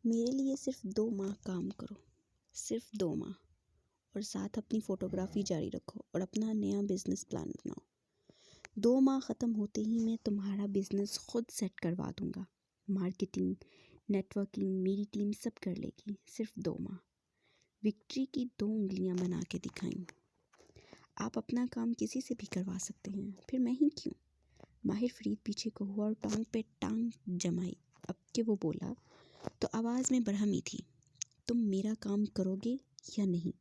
میرے لیے صرف 2 ماہ کام کرو، صرف 2 ماہ، اور ساتھ اپنی فوٹوگرافی جاری رکھو اور اپنا نیا بزنس پلان بناؤ۔ 2 ماہ ختم ہوتے ہی میں تمہارا بزنس خود سیٹ کروا دوں گا۔ مارکیٹنگ، نیٹ ورکنگ میری ٹیم سب کر لے گی۔ صرف 2 ماہ۔ وکٹری کی 2 انگلیاں بنا کے دکھائیں۔ آپ اپنا کام کسی سے بھی کروا سکتے ہیں، پھر میں ہی کیوں؟ ماہر فرید پیچھے کو ہوا اور ٹانگ پہ ٹانگ جمائی۔ اب کہ وہ بولا تو آواز میں برہمی تھی، تم میرا کام کرو گے یا نہیں؟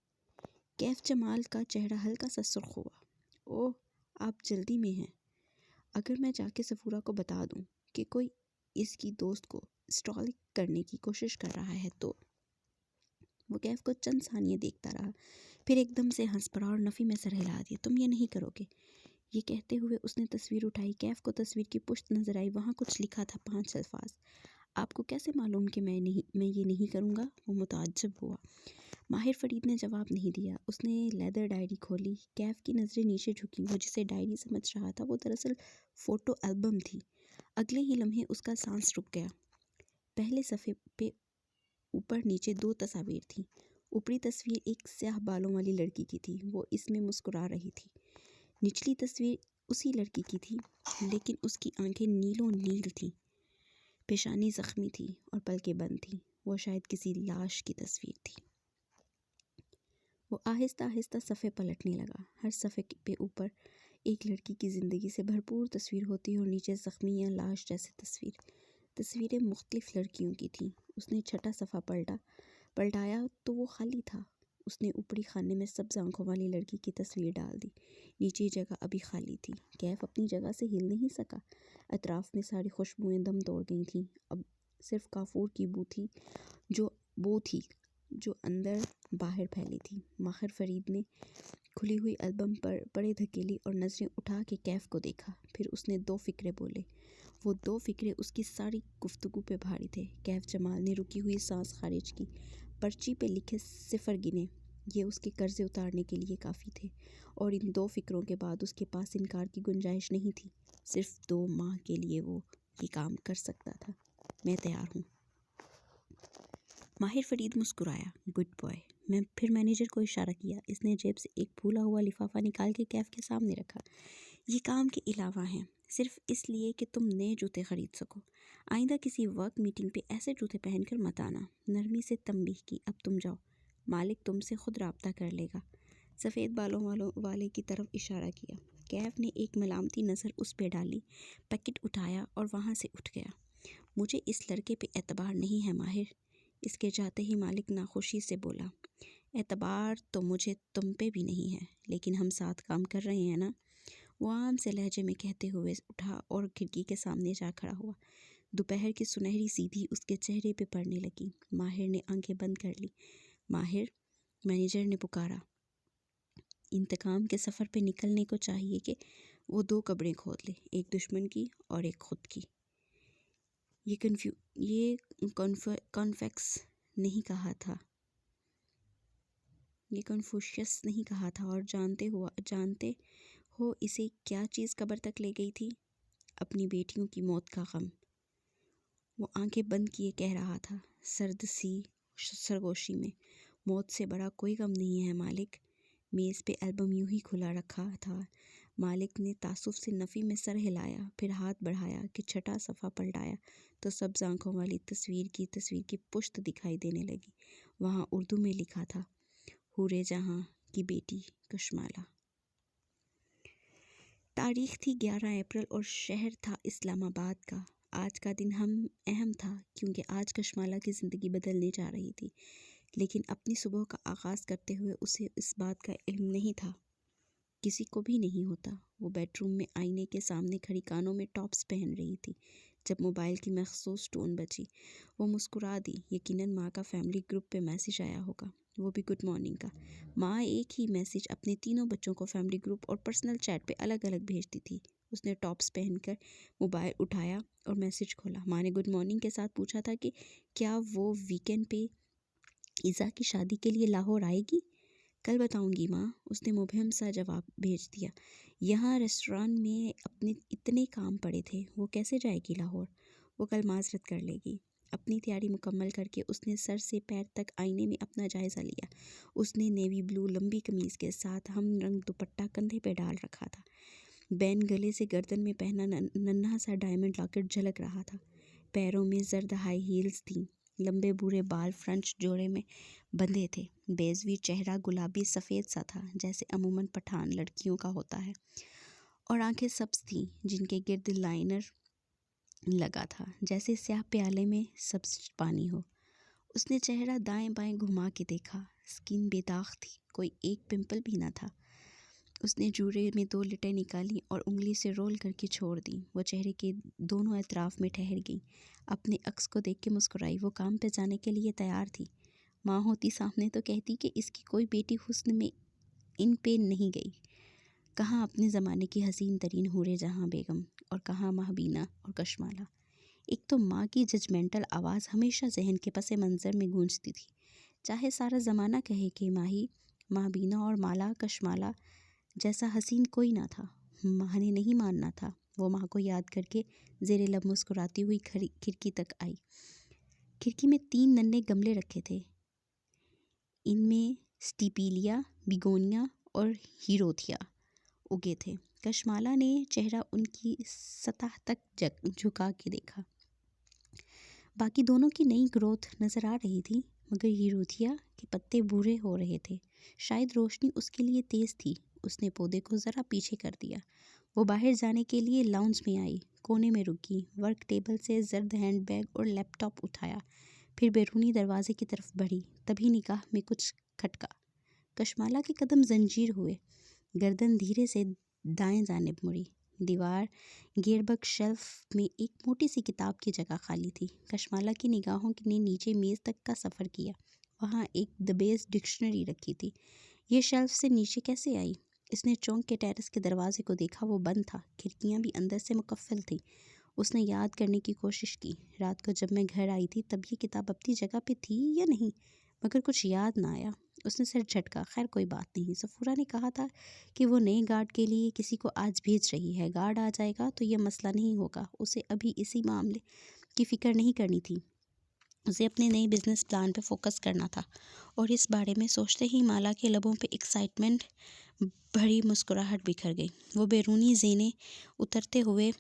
کیف جمال کا چہرہ ہلکا سا سرخ ہوا۔ اوہ، آپ جلدی میں ہیں۔ اگر میں جا کے صفورہ کو بتا دوں کہ کوئی اس کی دوست کو اسٹال کرنے کی کوشش کر رہا ہے تو؟ وہ کیف کو چند ثانیے دیکھتا رہا، پھر ایک دم سے ہنس پڑا اور نفی میں سر ہلا دیا۔ تم یہ نہیں کرو گے؟ یہ کہتے ہوئے اس نے تصویر اٹھائی۔ کیف کو تصویر کی پشت نظر آئی، وہاں کچھ لکھا تھا، 5 الفاظ۔ آپ کو کیسے معلوم کہ میں یہ نہیں کروں گا؟ وہ متعجب ہوا۔ ماہر فرید نے جواب نہیں دیا۔ اس نے لیدر ڈائری کھولی۔ کیف کی نظریں نیچے جھکیں۔ وہ جسے ڈائری سمجھ رہا تھا وہ دراصل فوٹو البم تھی۔ اگلے ہی لمحے اس کا سانس رک گیا۔ پہلے صفحے پہ اوپر نیچے 2 تصاویر تھیں۔ اوپری تصویر ایک سیاہ بالوں والی لڑکی کی تھی، وہ اس میں مسکرا رہی تھی۔ نچلی تصویر اسی لڑکی کی تھی، لیکن اس کی آنکھیں نیلو نیل تھیں، پیشانی زخمی تھی اور پلکیں بند تھیں۔ وہ شاید کسی لاش کی تصویر تھی۔ وہ آہستہ آہستہ صفحے پلٹنے لگا۔ ہر صفحے پہ اوپر ایک لڑکی کی زندگی سے بھرپور تصویر ہوتی اور نیچے زخمی یا لاش جیسے تصویر۔ تصویریں مختلف لڑکیوں کی تھیں۔ اس نے چھٹا صفحہ پلٹایا تو وہ خالی تھا۔ اس نے اوپری خانے میں سبز آنکھوں والی لڑکی کی تصویر ڈال دی۔ نیچے جگہ ابھی خالی تھی۔ کیف اپنی جگہ سے ہل نہیں سکا۔ اطراف میں ساری خوشبوئیں دم توڑ گئی تھیں۔ اب صرف کافور کی بو تھی جو اندر باہر پھیلی تھی۔ ماہر فرید نے کھلی ہوئی البم پر بڑے دھکیلی اور نظریں اٹھا کے کیف کو دیکھا۔ پھر اس نے 2 فقرے بولے۔ وہ 2 فقرے اس کی ساری گفتگو پہ بھاری تھے۔ کیف جمال نے رکی ہوئی سانس خارج کی۔ پرچی پہ لکھے 0 گنے۔ یہ اس کے قرضے اتارنے کے لیے کافی تھے، اور ان 2 فقروں کے بعد اس کے پاس انکار کی گنجائش نہیں تھی۔ صرف 2 ماہ کے لیے وہ یہ کام کر سکتا تھا۔ میں تیار ہوں۔ ماہر فرید مسکرایا۔ Good boy. پھر مینیجر کو اشارہ کیا۔ اس نے جیب سے ایک پھولا ہوا لفافہ نکال کے کیف کے سامنے رکھا۔ یہ کام کے علاوہ ہیں، صرف اس لیے کہ تم نئے جوتے خرید سکو۔ آئندہ کسی ورک میٹنگ پہ ایسے جوتے پہن کر مت آنا۔ نرمی سے تنبیہ کی۔ اب تم جاؤ، مالک تم سے خود رابطہ کر لے گا۔ سفید بالوں والے کی طرف اشارہ کیا۔ کیف نے ایک ملامتی نظر اس پہ ڈالی، پیکٹ اٹھایا اور وہاں سے اٹھ گیا۔ مجھے اس لڑکے پہ اعتبار نہیں ہے ماہر۔ اس کے جاتے ہی مالک ناخوشی سے بولا۔ اعتبار تو مجھے تم پہ بھی نہیں ہے، لیکن ہم ساتھ کام کر رہے ہیں نا؟ وہ عام سے لہجے میں کہتے ہوئے اٹھا اور کھڑکی کے سامنے جا کھڑا ہوا۔ دوپہر کی سنہری سیدھی اس کے چہرے پہ پڑنے لگی۔ ماہر نے آنکھیں بند کر لی۔ ماہر، مینیجر نے پکارا۔ انتقام کے سفر پہ نکلنے کو چاہیے کہ وہ 2 قبریں کھود لے، ایک دشمن کی اور ایک خود کی۔ یہ کنفوشیس نہیں کہا تھا، اور جانتے ہو اسے کیا چیز قبر تک لے گئی تھی؟ اپنی بیٹیوں کی موت کا غم۔ وہ آنکھیں بند کیے کہہ رہا تھا، سرد سی سرگوشی میں، موت سے بڑا کوئی غم نہیں ہے مالک۔ میز پہ البم یوں ہی کھلا رکھا تھا۔ مالک نے تعصب سے نفی میں سر ہلایا، پھر ہاتھ بڑھایا کہ چھٹا صفحہ پلٹایا تو سبز آنکھوں والی تصویر کی پشت دکھائی دینے لگی۔ وہاں اردو میں لکھا تھا، حورِ جہاں کی بیٹی کشمالہ۔ تاریخ تھی 11 اپریل اور شہر تھا اسلام آباد کا۔ آج کا دن اہم تھا کیونکہ آج کشمالہ کی زندگی بدلنے جا رہی تھی، لیکن اپنی صبح کا آغاز کرتے ہوئے اسے اس بات کا علم نہیں تھا۔ کسی کو بھی نہیں ہوتا۔ وہ بیڈ روم میں آئینے کے سامنے کھڑی کانوں میں ٹاپس پہن رہی تھی جب موبائل کی مخصوص ٹون بجی۔ وہ مسکرا دی۔ یقیناً ماں کا فیملی گروپ پہ میسج آیا ہوگا، وہ بھی گڈ مارننگ کا۔ ماں ایک ہی میسج اپنے تینوں بچوں کو فیملی گروپ اور پرسنل چیٹ پہ الگ الگ بھیجتی تھی۔ اس نے ٹاپس پہن کر موبائل اٹھایا اور میسج کھولا۔ ماں نے گڈ مارننگ کے ساتھ پوچھا تھا کہ کیا وہ ویکینڈ پہ ایزا کی شادی کے لیے لاہور آئے گی؟ کل بتاؤں گی ماں، اس نے مبہم سا جواب بھیج دیا۔ یہاں ریسٹوران میں اپنے اتنے کام پڑے تھے، وہ کیسے جائے گی لاہور؟ وہ کل معذرت کر لے گی۔ اپنی تیاری مکمل کر کے اس نے سر سے پیر تک آئینے میں اپنا جائزہ لیا۔ اس نے نیوی بلو لمبی قمیض کے ساتھ ہم رنگ دوپٹہ کندھے پہ ڈال رکھا تھا۔ بین گلے سے گردن میں پہنا ننھا سا ڈائمنڈ لاکٹ جھلک رہا تھا۔ پیروں میں زرد ہائی ہیلز تھیں۔ لمبے بھورے بال فرنچ جوڑے میں بندھے تھے۔ بیضوی چہرہ گلابی سفید سا تھا جیسے عموماً پٹھان لڑکیوں کا ہوتا ہے، اور آنکھیں سبز تھیں جن کے گرد لائنر لگا تھا جیسے سیاہ پیالے میں سبز پانی ہو۔ اس نے چہرہ دائیں بائیں گھما کے دیکھا۔ سکن بے داغ تھی، کوئی ایک پمپل بھی نہ تھا۔ اس نے جوڑے میں 2 لٹیں نکالی اور انگلی سے رول کر کے چھوڑ دیں۔ وہ چہرے کے دونوں اطراف میں ٹھہر گئی، اپنے عکس کو دیکھ کے مسکرائی۔ وہ کام پہ جانے کے لیے تیار تھی۔ ماں ہوتی سامنے تو کہتی کہ اس کی کوئی بیٹی حسن میں ان پہ نہیں گئی۔ کہاں اپنے زمانے کی حسین ترین حور جہاں بیگم، اور کہاں ماہبینہ اور کشمالہ۔ ایک تو ماں کی ججمنٹل آواز ہمیشہ ذہن کے پس منظر میں گونجتی تھی، چاہے سارا زمانہ کہے کہ ماہبینہ اور مالا کشمالہ جیسا حسین کوئی نہ تھا۔ ماں نے نہیں ماننا تھا۔ وہ ماں کو یاد کر کے زیر لب مسکراتی ہوئی کھڑکی تک آئی۔ کھڑکی میں 3 ننھے گملے رکھے تھے، ان میں سٹیپیلیا، بیگونیا اور ہیروتھیا اگے تھے۔ کشمالہ نے چہرہ ان کی سطح تک جھکا کے دیکھا۔ باقی دونوں کی نئی گروتھ نظر آ رہی تھی، مگر ہیروتھیا کے پتے بھورے ہو رہے تھے۔ شاید روشنی اس کے لیے تیز تھی۔ اس نے پودے کو ذرا پیچھے کر دیا۔ وہ باہر جانے کے لیے لاؤنج میں آئی، کونے میں رکی، ورک ٹیبل سے زرد ہینڈ بیگ اور لیپ ٹاپ اٹھایا، پھر بیرونی دروازے کی طرف بڑھی۔ تبھی نگاہ میں کچھ کھٹکا۔ کشمالہ کے قدم زنجیر ہوئے، گردن دھیرے سے دائیں جانب مڑی۔ دیوار گیئر بک شیلف میں ایک موٹی سی کتاب کی جگہ خالی تھی۔ کشمالہ کی نگاہوں نے نیچے میز تک کا سفر کیا۔ وہاں ایک دبیز ڈکشنری رکھی تھی۔ یہ شیلف سے نیچے کیسے آئی؟ اس نے چونک کے ٹیرس کے دروازے کو دیکھا، وہ بند تھا، کھڑکیاں بھی اندر سے مقفل تھیں۔ اس نے یاد کرنے کی کوشش کی، رات کو جب میں گھر آئی تھی تب یہ کتاب اپنی جگہ پہ تھی یا نہیں، مگر کچھ یاد نہ آیا۔ اس نے سر جھٹکا۔ خیر کوئی بات نہیں، صفورہ نے کہا تھا کہ وہ نئے گارڈ کے لیے کسی کو آج بھیج رہی ہے۔ گارڈ آ جائے گا تو یہ مسئلہ نہیں ہوگا۔ اسے ابھی اسی معاملے کی فکر نہیں کرنی تھی۔ اسے اپنے نئے بزنس پلان پہ فوکس کرنا تھا، اور اس بارے میں سوچتے ہی مالا کے لبوں پہ ایکسائٹمنٹ بھری مسکراہٹ بکھر گئی۔ وہ بیرونی زینے اترتے ہوئے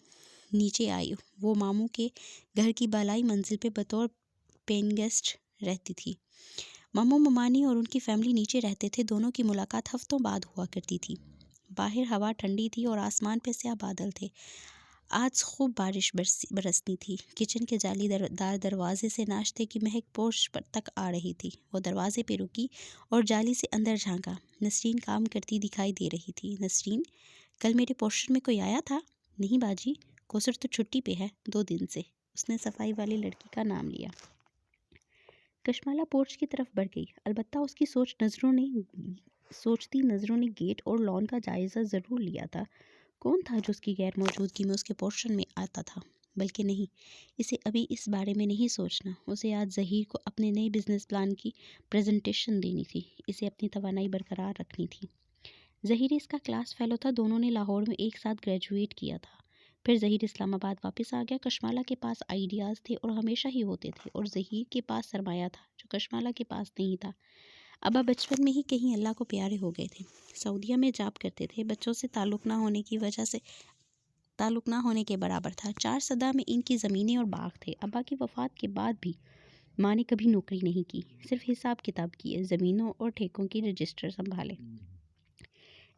نیچے آئی۔ وہ ماموں کے گھر کی بالائی منزل پہ بطور پین گیسٹ رہتی تھی۔ ماموں ممانی اور ان کی فیملی نیچے رہتے تھے۔ دونوں کی ملاقات ہفتوں بعد ہوا کرتی تھی۔ باہر ہوا ٹھنڈی تھی اور آسمان پہ سیاہ بادل تھے۔ آج خوب بارش برسنی تھی۔ کچن کے جالی دار دروازے سے ناشتے کی مہک پورچ پر تک آ رہی تھی۔ وہ دروازے پہ رکی اور جالی سے اندر جھانکا۔ نسرین کام کرتی دکھائی دے رہی تھی۔ نسرین، کل میرے پورشن میں کوئی آیا تھا؟ نہیں باجی، کوثر تو چھٹی پہ ہے 2 دن سے۔ اس نے صفائی والی لڑکی کا نام لیا۔ کشمالہ پورچ کی طرف بڑھ گئی، البتہ اس کی سوچتی نظروں نے گیٹ اور لان کا جائزہ ضرور لیا تھا۔ کون تھا جو اس کی غیر موجودگی میں اس کے پورشن میں آتا تھا؟ بلکہ نہیں، اسے ابھی اس بارے میں نہیں سوچنا۔ اسے آج ظہیر کو اپنے نئے بزنس پلان کی پریزنٹیشن دینی تھی۔ اسے اپنی توانائی برقرار رکھنی تھی۔ ظہیر اس کا کلاس فیلو تھا۔ دونوں نے لاہور میں ایک ساتھ گریجویٹ کیا تھا۔ پھر ظہیر اسلام آباد واپس آ گیا۔ کشمالہ کے پاس آئیڈیاز تھے اور ہمیشہ ہی ہوتے تھے، اور ظہیر کے پاس سرمایہ تھا جو کشمالہ کے پاس نہیں تھا۔ ابا بچپن میں ہی کہیں اللہ کو پیارے ہو گئے تھے۔ سعودیہ میں جاب کرتے تھے۔ بچوں سے تعلق نہ ہونے کے برابر تھا۔ 4 سدہ میں ان کی زمینیں اور باغ تھے۔ ابا کی وفات کے بعد بھی ماں نے کبھی نوکری نہیں کی، صرف حساب کتاب کیے، زمینوں اور ٹھیکوں کی رجسٹر سنبھالے،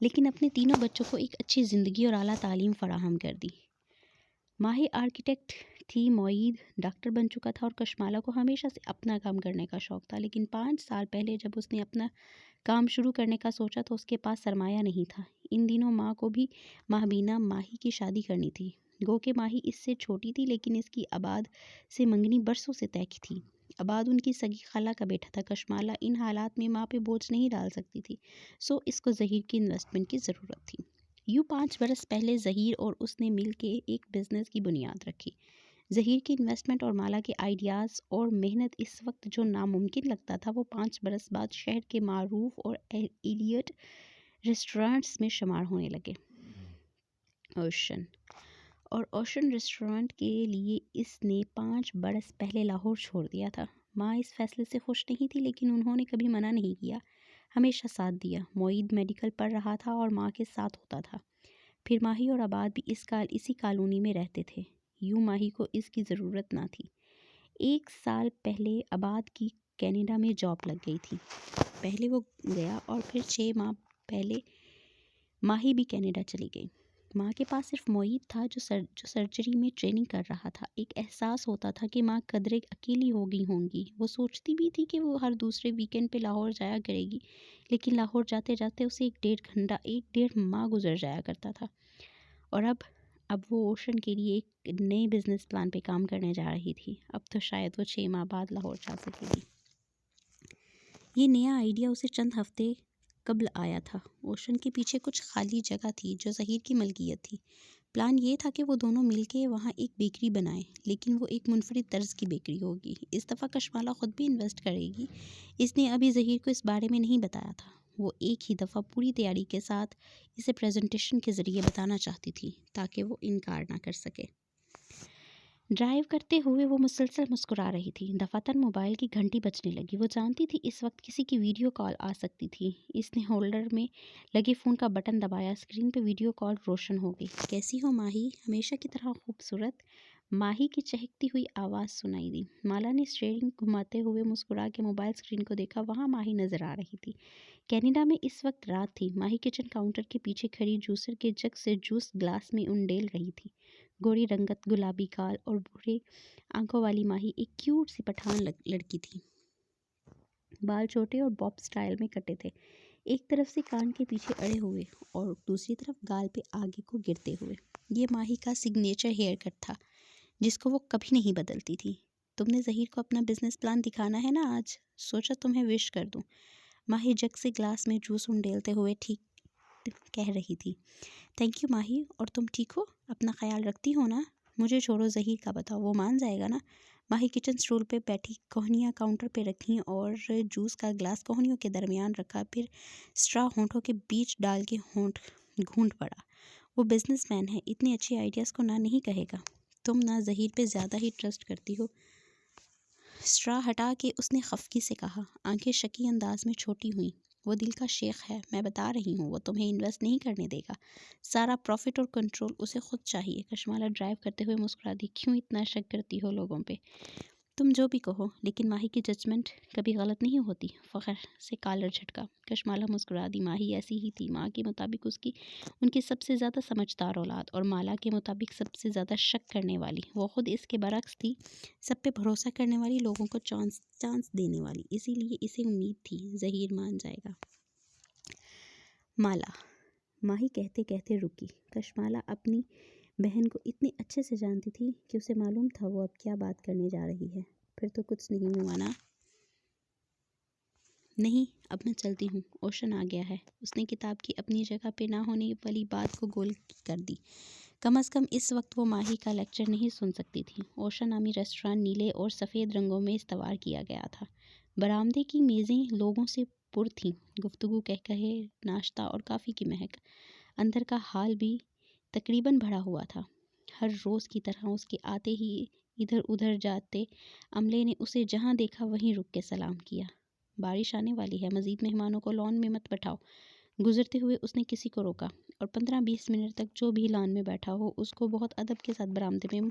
لیکن اپنے تینوں بچوں کو ایک اچھی زندگی اور اعلیٰ تعلیم فراہم کر دی۔ ماہی آرکیٹیکٹ تھی، معید ڈاکٹر بن چکا تھا، اور کشمالہ کو ہمیشہ سے اپنا کام کرنے کا شوق تھا۔ لیکن 5 سال پہلے جب اس نے اپنا کام شروع کرنے کا سوچا تو اس کے پاس سرمایہ نہیں تھا۔ ان دنوں ماں کو بھی ماہبینہ ماہی کی شادی کرنی تھی۔ گو کہ ماہی اس سے چھوٹی تھی، لیکن اس کی عباد سے منگنی برسوں سے طے کی تھی۔ عباد ان کی سگی خالہ کا بیٹا تھا۔ کشمالہ ان حالات میں ماں پہ بوجھ نہیں ڈال سکتی تھی، سو اس کو ظہیر کی انویسٹمنٹ کی ضرورت تھی۔ یوں 5 برس پہلے ظہیر اور اس نے مل کے ایک بزنس کی بنیاد رکھی۔ ظہیر کی انویسٹمنٹ اور مالا کے آئیڈیاز اور محنت اس وقت جو ناممکن لگتا تھا، وہ 5 برس بعد شہر کے معروف اور ایلیٹ ریسٹورانٹس میں شمار ہونے لگے۔ اوشن اور اوشن ریسٹورانٹ کے لیے اس نے 5 برس پہلے لاہور چھوڑ دیا تھا۔ ماں اس فیصلے سے خوش نہیں تھی، لیکن انہوں نے کبھی منع نہیں کیا، ہمیشہ ساتھ دیا۔ معید میڈیکل پڑھ رہا تھا اور ماں کے ساتھ ہوتا تھا۔ پھر ماہی اور عباد بھی اسی کالونی میں رہتے تھے۔ یوں ماہی کو اس کی ضرورت نہ تھی۔ 1 سال پہلے عباد کی کینیڈا میں جاب لگ گئی تھی۔ پہلے وہ گیا اور پھر 6 ماہ پہلے ماہی بھی کینیڈا چلی گئی۔ ماں کے پاس صرف معید تھا جو سرجری میں ٹریننگ کر رہا تھا۔ ایک احساس ہوتا تھا کہ ماں قدرے اکیلی ہو گئی ہوں گی۔ وہ سوچتی بھی تھی کہ وہ ہر دوسرے ویکینڈ پہ لاہور جایا کرے گی، لیکن لاہور جاتے جاتے اسے 1.5 ماہ گزر جایا کرتا تھا۔ اور اب وہ اوشن کے لیے ایک نئے بزنس پلان پہ کام کرنے جا رہی تھی۔ اب تو شاید وہ 6 ماہ بعد لاہور جا سکے گی۔ یہ نیا آئیڈیا اسے چند ہفتے قبل آیا تھا۔ اوشن کے پیچھے کچھ خالی جگہ تھی جو ظہیر کی ملکیت تھی۔ پلان یہ تھا کہ وہ دونوں مل کے وہاں ایک بیکری بنائیں، لیکن وہ ایک منفرد طرز کی بیکری ہوگی۔ اس دفعہ کشمالہ خود بھی انویسٹ کرے گی۔ اس نے ابھی ظہیر کو اس بارے میں نہیں بتایا تھا۔ وہ ایک ہی دفعہ پوری تیاری کے ساتھ اسے پریزنٹیشن کے ذریعے بتانا چاہتی تھی تاکہ وہ انکار نہ کر سکے۔ ڈرائیو کرتے ہوئے وہ مسلسل مسکرا رہی تھی۔ دفعتاً موبائل کی گھنٹی بجنے لگی۔ وہ جانتی تھی اس وقت کسی کی ویڈیو کال آ سکتی تھی۔ اس نے ہولڈر میں لگے فون کا بٹن دبایا۔ اسکرین پہ ویڈیو کال روشن ہو گئی۔ کیسی ہو ماہی؟ ہمیشہ کی طرح خوبصورت، ماہی کی چہکتی ہوئی آواز سنائی دی۔ مالا نے اسٹیئرنگ گھماتے ہوئے مسکرا کے موبائل اسکرین کو دیکھا۔ وہاں ماہی نظر آ رہی تھی۔ کینیڈا میں اس وقت رات تھی۔ ماہی کچن کاؤنٹر کے پیچھے کھڑی جوسر کے جگ سے جوس گلاس میں انڈیل رہی تھی۔ گوری رنگت، گلابی گال اور بھورے آنکھوں والی ماہی ایک کیوٹ سی پٹھان لڑکی تھی۔ بال چھوٹے اور باب سٹائل میں کٹے تھے، ایک طرف سے کان کے پیچھے اڑے ہوئے اور دوسری طرف گال پہ آگے کو گرتے ہوئے۔ یہ ماہی کا سگنیچر ہیئر کٹ تھا جس کو وہ کبھی نہیں بدلتی تھی۔ تم نے ظہیر کو اپنا بزنس پلان دکھانا ہے نا آج، سوچا تمہیں وش کر دوں۔ ماہی جگ سے گلاس میں جوس انڈیلتے ہوئے ٹھیک کہہ رہی تھی۔ تھینک یو ماہی، اور تم ٹھیک ہو؟ اپنا خیال رکھتی ہو نا؟ مجھے چھوڑو، ظہیر کا بتاؤ، وہ مان جائے گا نا؟ ماہی کچن سٹول پہ بیٹھی، کوہنیاں کاؤنٹر پہ رکھیں اور جوس کا گلاس کوہنیوں کے درمیان رکھا، پھر اسٹرا ہونٹوں کے بیچ ڈال کے گھونٹ پڑا۔ وہ بزنس مین ہے، اتنی اچھی آئیڈیاز کو نہ نہیں کہے گا۔ تم نہ ظہیر پہ زیادہ ہی ٹرسٹ کرتی ہو۔ اسٹرا ہٹا کے اس نے خفگی سے کہا۔ آنکھیں شکی انداز میں چھوٹی ہوئیں۔ وہ دل کا شیخ ہے، میں بتا رہی ہوں، وہ تمہیں انویسٹ نہیں کرنے دے گا۔ سارا پروفٹ اور کنٹرول اسے خود چاہیے۔ کشمالہ ڈرائیو کرتے ہوئے مسکرا دی۔ کیوں اتنا شک کرتی ہو لوگوں پہ؟ تم جو بھی کہو، لیکن ماہی کی ججمنٹ کبھی غلط نہیں ہوتی۔ فخر سے کالر جھٹکا۔ کشمالہ مسکرا دی۔ ماہی ایسی ہی تھی، ماں کے مطابق ان کی سب سے زیادہ سمجھدار اولاد، اور مالا کے مطابق سب سے زیادہ شک کرنے والی۔ وہ خود اس کے برعکس تھی، سب پہ بھروسہ کرنے والی، لوگوں کو چانس دینے والی۔ اسی لیے اسے امید تھی ظہیر مان جائے گا۔ مالا، ماہی کہتے کہتے رکی۔ کشمالہ اپنی بہن کو اتنے اچھے سے جانتی تھی کہ اسے معلوم تھا وہ اب کیا بات کرنے جا رہی ہے۔ پھر تو کچھ نہیں ہوا نا؟ نہیں، اب میں چلتی ہوں، اوشن آ گیا ہے۔ اس نے کتاب کی اپنی جگہ پہ نہ ہونے والی بات کو گول کر دی۔ کم از کم اس وقت وہ ماہی کا لیکچر نہیں سن سکتی تھی۔ اوشن نامی ریسٹوران نیلے اور سفید رنگوں میں استوار کیا گیا تھا۔ برآمدے کی میزیں لوگوں سے پر تھیں، گفتگو، کہکہے، ناشتہ اور کافی کی مہک۔ اندر کا ہال بھی تقریباً بھرا ہوا تھا۔ ہر روز کی طرح اس کے آتے ہی ادھر ادھر جاتے عملے نے اسے جہاں دیکھا وہیں رک کے سلام کیا۔ بارش آنے والی ہے، مزید مہمانوں کو لان میں مت بٹھاؤ۔ گزرتے ہوئے اس نے کسی کو روکا، اور 15-20 منٹ تک جو بھی لان میں بیٹھا ہو اس کو بہت ادب کے ساتھ برآمدے میں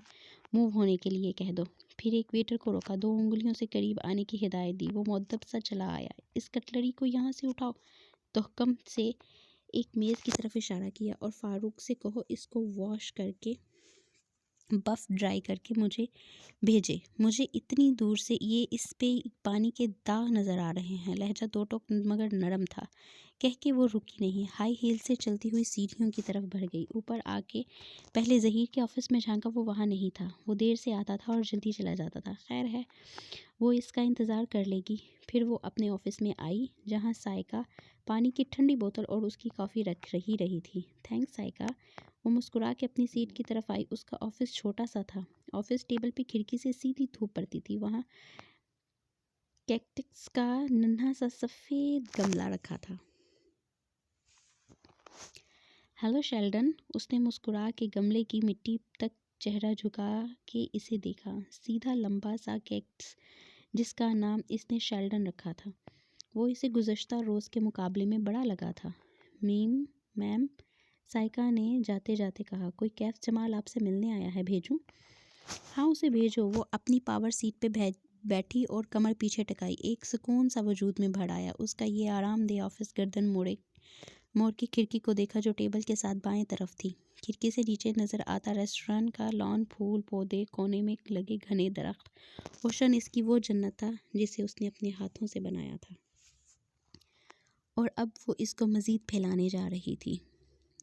موو ہونے کے لیے کہہ دو۔ پھر ایک ویٹر کو روکا، 2 انگلیوں سے قریب آنے کی ہدایت دی۔ وہ مؤدب سا چلا آیا۔ اس کٹلری کو یہاں سے اٹھاؤ۔ تحکم سے ایک میز کی طرف اشارہ کیا، اور فاروق سے کہو اس کو واش کر کے بف ڈرائی کر کے مجھے بھیجے۔ مجھے اتنی دور سے اس پہ پانی کے داغ نظر آ رہے ہیں۔ لہجہ 2 ٹوک مگر نرم تھا۔ کہہ کے وہ رکی نہیں، ہائی ہیل سے چلتی ہوئی سیڑھیوں کی طرف بڑھ گئی۔ اوپر آ کے پہلے ظہیر کے آفس میں جھانکا، وہ وہاں نہیں تھا۔ وہ دیر سے آتا تھا اور جلدی چلا جاتا تھا۔ خیر ہے، وہ اس کا انتظار کر لے گی۔ پھر وہ اپنے آفس میں آئی، جہاں سائقہ پانی کی ٹھنڈی بوتل اور اس کی کافی رکھ رہی تھی۔ تھینکس سائقہ۔ وہ مسکرا کے اپنی سیٹ کی طرف آئی۔ اس کا آفس چھوٹا سا تھا۔ آفس ٹیبل پہ کھڑکی سے سیدھی دھوپ پڑتی تھی۔ وہاں کیکٹس کا ننھا سا سفید گملہ رکھا تھا۔ ہیلو شیلڈن، اس نے مسکرا کے گملے کی مٹی تک چہرہ جھکا کے اسے دیکھا. سیدھا لمبا سا کیکٹس جس کا نام اس نے شیلڈن رکھا تھا. وہ اسے گزشتہ روز کے مقابلے میں بڑا لگا تھا. میم، سائکا نے جاتے جاتے کہا، کوئی کیف جمال آپ سے ملنے آیا ہے، بھیجوں؟ ہاں اسے بھیجو. وہ اپنی پاور سیٹ پہ بیٹھی اور کمر پیچھے ٹکائی. ایک سکون سا وجود میں بھر آیا. اس کا یہ آرام دہ آفس گردن موڑ کے کھڑکی کو دیکھا جو ٹیبل کے ساتھ بائیں طرف تھی. کھڑکی سے نیچے نظر آتا ریسٹورانٹ کا لان، پھول پودے، کونے میں لگے گھنے درخت. اوشن اس کی وہ جنت تھا جسے اس نے اپنے ہاتھوں سے بنایا تھا، اور اب وہ اس کو مزید پھیلانے جا رہی تھی.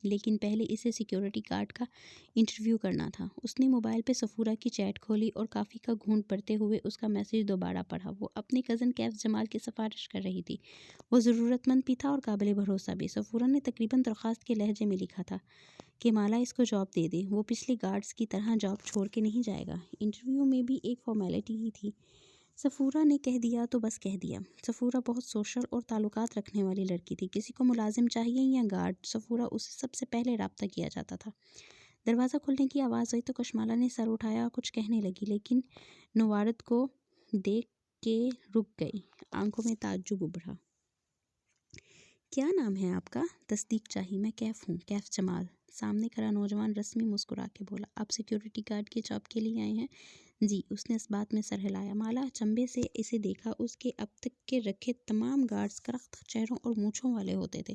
لیکن پہلے اسے سیکیورٹی گارڈ کا انٹرویو کرنا تھا. اس نے موبائل پہ صفورہ کی چیٹ کھولی اور کافی کا گھونٹ بھرتے ہوئے اس کا میسج دوبارہ پڑھا. وہ اپنے کزن کیف جمال کی سفارش کر رہی تھی. وہ ضرورت مند بھی تھا اور قابل بھروسہ بھی. صفورہ نے تقریباً درخواست کے لہجے میں لکھا تھا کہ مالا اس کو جاب دے دے. وہ پچھلے گارڈز کی طرح جاب چھوڑ کے نہیں جائے گا. انٹرویو میں بھی ایک فارمیلٹی ہی تھی. صفورہ نے کہہ دیا تو بس کہہ دیا. صفورہ بہت سوشل اور تعلقات رکھنے والی لڑکی تھی. کسی کو ملازم چاہیے یا گارڈ، صفورہ اسے سب سے پہلے رابطہ کیا جاتا تھا. دروازہ کھلنے کی آواز آئی تو کشمالہ نے سر اٹھایا، کچھ کہنے لگی، لیکن نوارد کو دیکھ کے رک گئی. آنکھوں میں تعجب ابھرا. کیا نام ہے آپ کا؟ تصدیق چاہیے. میں کیف ہوں، کیف جمال. سامنے کھڑا نوجوان رسمی مسکرا کے بولا. آپ سیکیورٹی گارڈ کی جاب کے لیے آئے ہیں؟ جی. اس نے اس بات میں سر ہلایا. مالا اچنبھے سے اسے دیکھا. اس کے اب تک کے رکھے تمام گارڈز کرخت چہروں اور مونچھوں والے ہوتے تھے.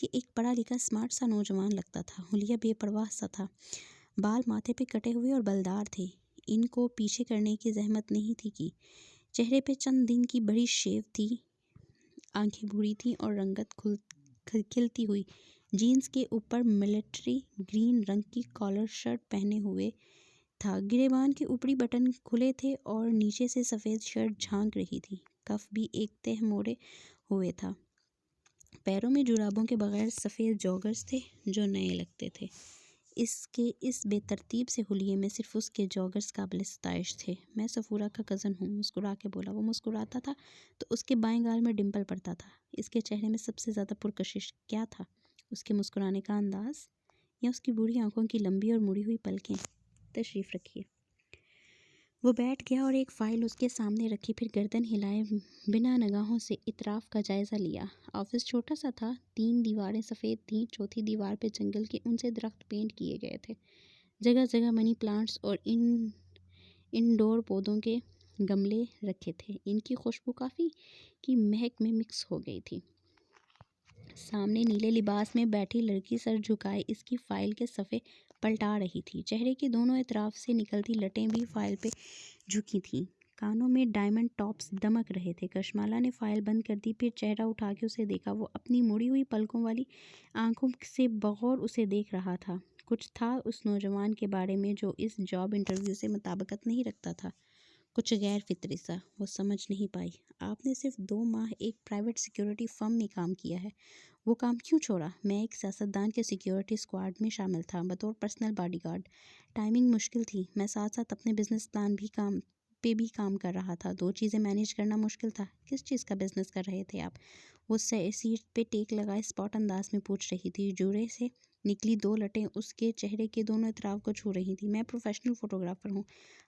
یہ ایک پڑھا لکھا اسمارٹ سا نوجوان لگتا تھا. حلیہ بے پرواہ سا تھا. بال ماتھے پہ کٹے ہوئے اور بلدار تھے. ان کو پیچھے کرنے کی زحمت نہیں تھی کی. چہرے پہ چند دن کی بڑی شیو تھی. آنکھیں بھوری تھیں اور رنگت کھلتی ہوئی. جینز کے اوپر ملٹری گرین رنگ کی کالر شرٹ پہنے ہوئے تھا. گریبان کے اوپری بٹن کھلے تھے اور نیچے سے سفید شرٹ جھانک رہی تھی. کف بھی ایک تہہ موڑے ہوئے تھا. پیروں میں جرابوں کے بغیر سفید جوگرز تھے جو نئے لگتے تھے. اس بے ترتیب سے حلیے میں صرف اس کے جوگرز قابل ستائش تھے. میں صفورہ کا کزن ہوں، مسکرا کے بولا. وہ مسکراتا تھا تو اس کے بائیں گال میں ڈمپل پڑتا تھا. اس کے چہرے میں سب سے زیادہ پرکشش کیا تھا؟ اس کے مسکرانے کا انداز یا اس کی بوڑھی آنکھوں کی لمبی اور مڑی ہوئی پلکیں؟ تشریف رکھیے. وہ بیٹھ گیا اور ایک فائل اس کے سامنے رکھی، پھر گردن ہلائے بنا نگاہوں سے اطراف کا جائزہ لیا. آفس چھوٹا سا تھا. 3 دیواریں سفید تھیں. چوتھی دیوار پہ جنگل کے اونچے درخت پینٹ کیے گئے تھے. جگہ جگہ منی پلانٹس اور انڈور پودوں کے گملے رکھے تھے. ان کی خوشبو کافی کی مہک میں مکس ہو گئی تھی. سامنے نیلے لباس میں بیٹھی لڑکی سر جھکائے اس کی فائل کے صفحے پلٹا رہی تھی. چہرے کے دونوں اطراف سے نکلتی لٹیں بھی فائل پہ جھکی تھیں. کانوں میں ڈائمنڈ ٹاپس دمک رہے تھے. کشمالہ نے فائل بند کر دی، پھر چہرہ اٹھا کے اسے دیکھا. وہ اپنی مڑی ہوئی پلکوں والی آنکھوں سے بغور اسے دیکھ رہا تھا. کچھ تھا اس نوجوان کے بارے میں جو اس جاب انٹرویو سے مطابقت نہیں رکھتا تھا. کچھ غیر فطری سا. وہ سمجھ نہیں پائی. آپ نے صرف 2 ماہ ایک پرائیویٹ سیکیورٹی فرم میں کام کیا ہے. وہ کام کیوں چھوڑا؟ میں ایک سیاستدان کے سیکیورٹی اسکواڈ میں شامل تھا بطور پرسنل باڈی گارڈ. ٹائمنگ مشکل تھی. میں ساتھ ساتھ اپنے بزنس پلان پہ بھی کام کر رہا تھا. 2 چیزیں مینیج کرنا مشکل تھا. کس چیز کا بزنس کر رہے تھے آپ؟ وہ سیٹ پہ ٹیک لگائے اسپاٹ انداز میں پوچھ رہی تھی. جوڑے سے نکلی 2 لٹیں اس کے چہرے کے دونوں اطراف کو چھو رہی تھیں. میں پروفیشنل فوٹوگرافر ہوں.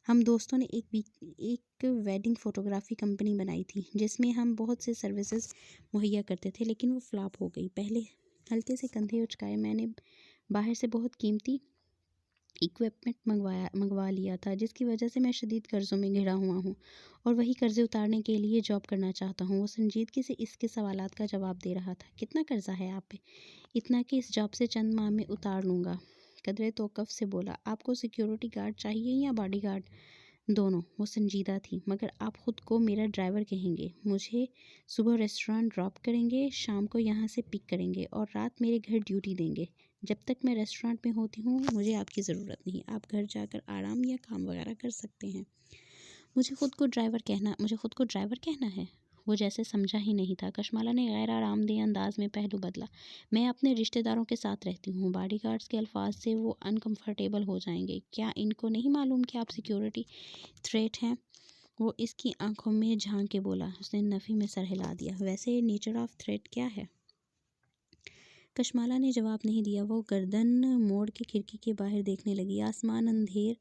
ہم دوستوں نے ایک ویڈنگ فوٹوگرافی کمپنی بنائی تھی جس میں ہم بہت سے سروسز مہیا کرتے تھے، لیکن وہ فلاپ ہو گئی. پہلے ہلکے سے کندھے اچکائے. میں نے باہر سے بہت قیمتی ایکوپمنٹ منگوا لیا تھا جس کی وجہ سے میں شدید قرضوں میں گھرا ہوا ہوں اور وہی قرضے اتارنے کے لیے جاب کرنا چاہتا ہوں. وہ سنجیدگی سے اس کے سوالات کا جواب دے رہا تھا. کتنا قرضہ ہے آپ پہ؟ اتنا کہ اس جاب سے چند ماہ میں اتار لوں گا. قدرے توقف سے بولا. آپ کو سیکیورٹی گارڈ چاہیے یا باڈی گارڈ؟ دونوں. وہ سنجیدہ تھی. مگر آپ خود کو میرا ڈرائیور کہیں گے. مجھے صبح ریسٹورانٹ ڈراپ کریں گے، شام کو یہاں سے پک کریں گے اور رات میرے گھر ڈیوٹی دیں گے. جب تک میں ریسٹورانٹ میں ہوتی ہوں مجھے آپ کی ضرورت نہیں. آپ گھر جا کر آرام یا کام وغیرہ کر سکتے ہیں. مجھے خود کو ڈرائیور کہنا ہے. وہ جیسے سمجھا ہی نہیں تھا. کشمالہ نے غیر آرام دہ انداز میں پہلو بدلا. میں اپنے رشتہ داروں کے ساتھ رہتی ہوں. باڈی گارڈز کے الفاظ سے وہ انکمفرٹیبل ہو جائیں گے. کیا ان کو نہیں معلوم کہ آپ سیکیورٹی تھریٹ ہیں؟ وہ اس کی آنکھوں میں جھانک کے بولا. اس نے نفی میں سر ہلا دیا. ویسے نیچر آف تھریٹ کیا ہے؟ کشمالہ نے جواب نہیں دیا۔ وہ گردن موڑ کے کھڑکی کے باہر دیکھنے لگی۔ آسمان اندھیر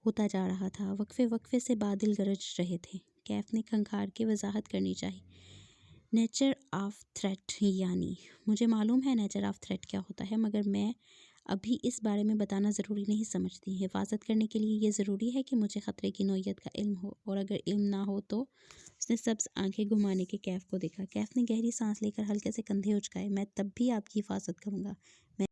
ہوتا جا رہا تھا۔ وقفے وقفے سے بادل گرج رہے تھے۔ کیف نے کھنکھار کے وضاحت کرنی چاہی۔ نیچر آف تھریٹ یعنی مجھے معلوم ہے نیچر آف تھریٹ کیا ہوتا ہے، مگر میں ابھی اس بارے میں بتانا ضروری نہیں سمجھتی۔ حفاظت کرنے کے لیے یہ ضروری ہے کہ مجھے خطرے کی نوعیت کا علم ہو، اور اگر علم نہ ہو تو۔ اس نے سبز آنکھیں گھمانے کے کیف کو دیکھا۔ کیف نے گہری سانس لے کر ہلکے سے کندھے اچکائے۔ میں تب بھی آپ کی حفاظت کروں گا۔